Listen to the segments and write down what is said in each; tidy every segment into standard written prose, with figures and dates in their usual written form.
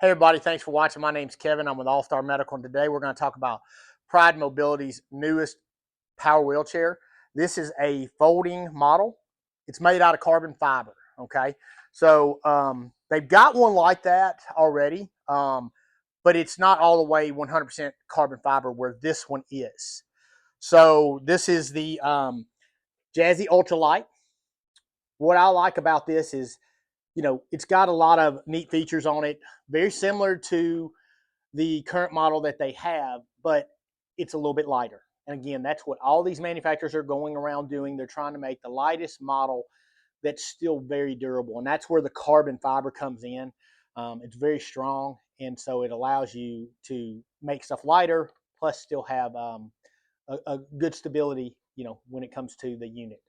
Hey everybody, thanks for watching. My name's Kevin. I'm with All Star Medical, and today we're going to talk about Pride Mobility's newest power wheelchair. This is a folding model. It's made out of carbon fiber. Okay, so they've got one like that already, but it's not all the way 100% carbon fiber where this one is. So this is the Jazzy Ultra Light. What I like about this is, it's got a lot of neat features on it, very similar to the current model that they have, but it's a little bit lighter. And again, that's what all these manufacturers are going around doing. They're trying to make the lightest model that's still very durable. And that's where the carbon fiber comes in. It's very strong. And so it allows you to make stuff lighter, plus still have a good stability, when it comes to the unit.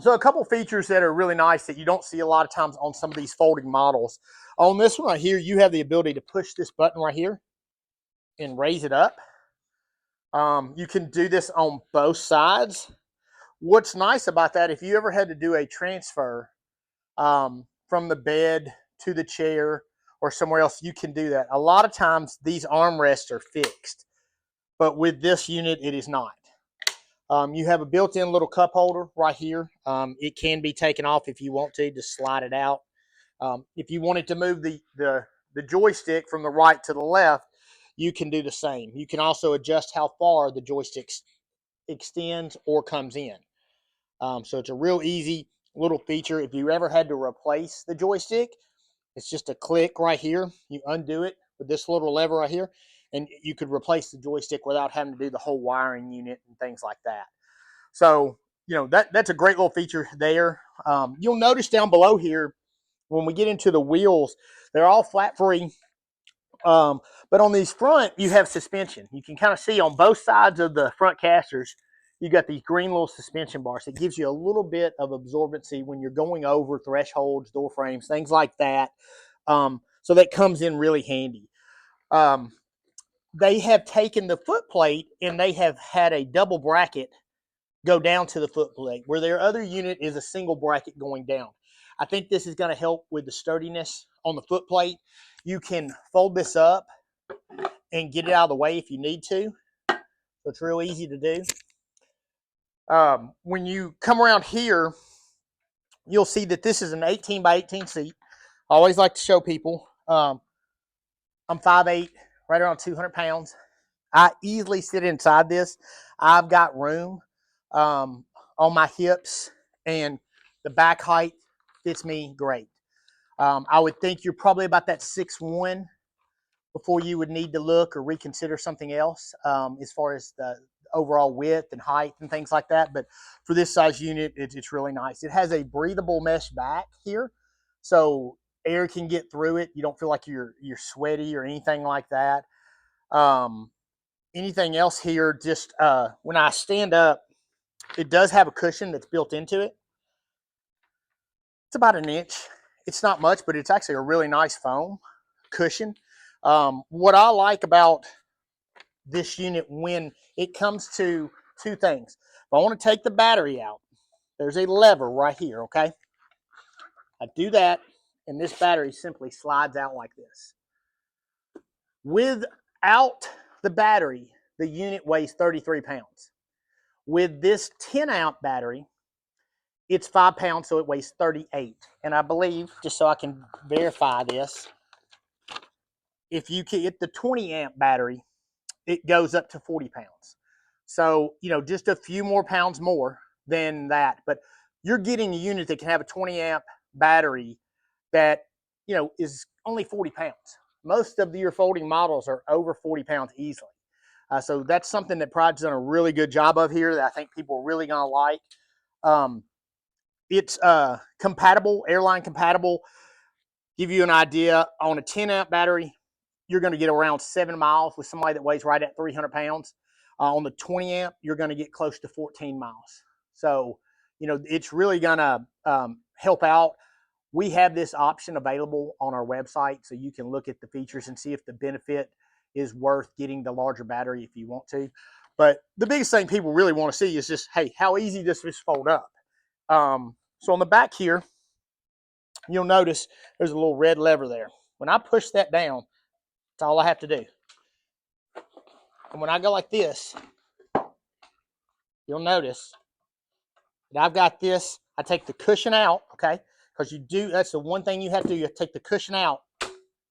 So a couple features that are really nice that you don't see a lot of times on some of these folding models. On this one right here, you have the ability to push this button right here and raise it up. You can do this on both sides. What's nice about that, if you ever had to do a transfer from the bed to the chair or somewhere else, you can do that. A lot of times these armrests are fixed, but with this unit, it is not. You have a built-in little cup holder right here. It can be taken off if you want to, just slide it out. If you wanted to move the joystick from the right to the left, you can do the same. You can also adjust how far the joystick extends or comes in. So it's a real easy little feature. If you ever had to replace the joystick, it's just a click right here. You undo it with this little lever right here, and you could replace the joystick without having to do the whole wiring unit and things like that. So, that's a great little feature there. You'll notice down below here, when we get into the wheels, they're all flat free. But on these front, you have suspension. You can kind of see on both sides of the front casters, you got these green little suspension bars. It gives you a little bit of absorbency when you're going over thresholds, door frames, things like that. So that comes in really handy. They have taken the foot plate and they have had a double bracket go down to the foot plate, where their other unit is a single bracket going down. I think this is going to help with the sturdiness on the foot plate. You can fold this up and get it out of the way if you need to. So it's real easy to do. When you come around here, you'll see that this is an 18 by 18 seat. I always like to show people. I'm 5'8", right around 200 pounds. I easily sit inside this. I've got room on my hips, and the back height fits me great. I would think you're probably about that 6'1" before you would need to look or reconsider something else as far as the overall width and height and things like that. But for this size unit, it's really nice. It has a breathable mesh back here, so air can get through it. You don't feel like you're sweaty or anything like that. Anything else here, just when I stand up, it does have a cushion that's built into it. It's about an inch. It's not much, but it's actually a really nice foam cushion. What I like about this unit when it comes to two things. If I want to take the battery out, there's a lever right here, okay? I do that, and this battery simply slides out like this. Without the battery, the unit weighs 33 pounds. With this 10-amp battery, it's 5 pounds, so it weighs 38. And I believe, just so I can verify this, if you get the 20-amp battery, it goes up to 40 pounds. So, just a few more pounds more than that. But you're getting a unit that can have a 20-amp battery that, is only 40 pounds. Most of your folding models are over 40 pounds easily. So that's something that Pride's done a really good job of here that I think people are really going to like. It's compatible, Airline compatible. Give you an idea, on a 10-amp battery, you're going to get around 7 miles with somebody that weighs right at 300 pounds. On the 20-amp, you're going to get close to 14 miles. So, it's really going to help out. We have this option available on our website, so you can look at the features and see if the benefit is worth getting the larger battery if you want to. But the biggest thing people really want to see is just, hey, how easy does this fold up? So on the back here, you'll notice there's a little red lever there. When I push that down, that's all I have to do. And when I go like this, you'll notice that I've got this. I take the cushion out, okay? Because that's the one thing you have to do. You have to take the cushion out.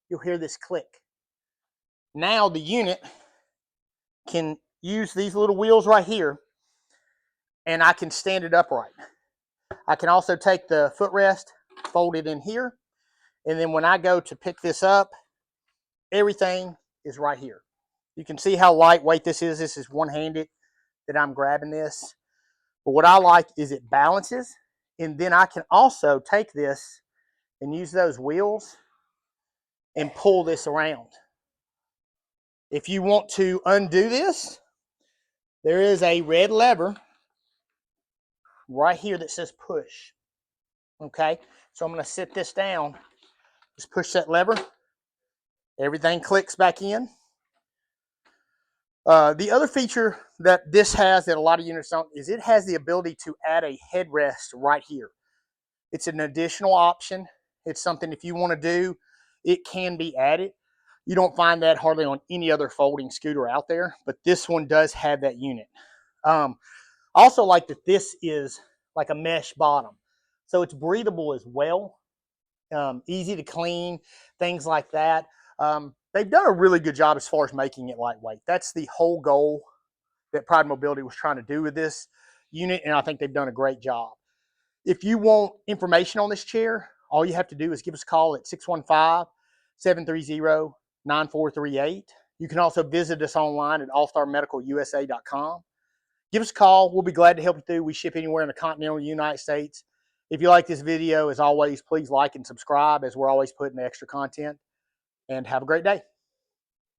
You'll hear this click. Now the unit can use these little wheels right here, and I can stand it upright. I can also take the footrest, fold it in here, and then when I go to pick this up, everything is right here. You can see how lightweight this is. This is one-handed that I'm grabbing this. But what I like is it balances, and then I can also take this and use those wheels and pull this around. If you want to undo this, there is a red lever right here that says push. Okay, so I'm going to sit this down. Just push that lever. Everything clicks back in. The other feature that this has that a lot of units don't is it has the ability to add a headrest right here. It's an additional option. It's something if you want to do, it can be added. You don't find that hardly on any other folding scooter out there, but this one does have that unit. Also like that this is like a mesh bottom. So it's breathable as well. Easy to clean, things like that. They've done a really good job as far as making it lightweight. That's the whole goal that Pride Mobility was trying to do with this unit, and I think they've done a great job. If you want information on this chair, all you have to do is give us a call at 615-730-9438. You can also visit us online at allstarmedicalusa.com. Give us a call. We'll be glad to help you through. We ship anywhere in the continental United States. If you like this video, as always, please like and subscribe as we're always putting extra content. And have a great day.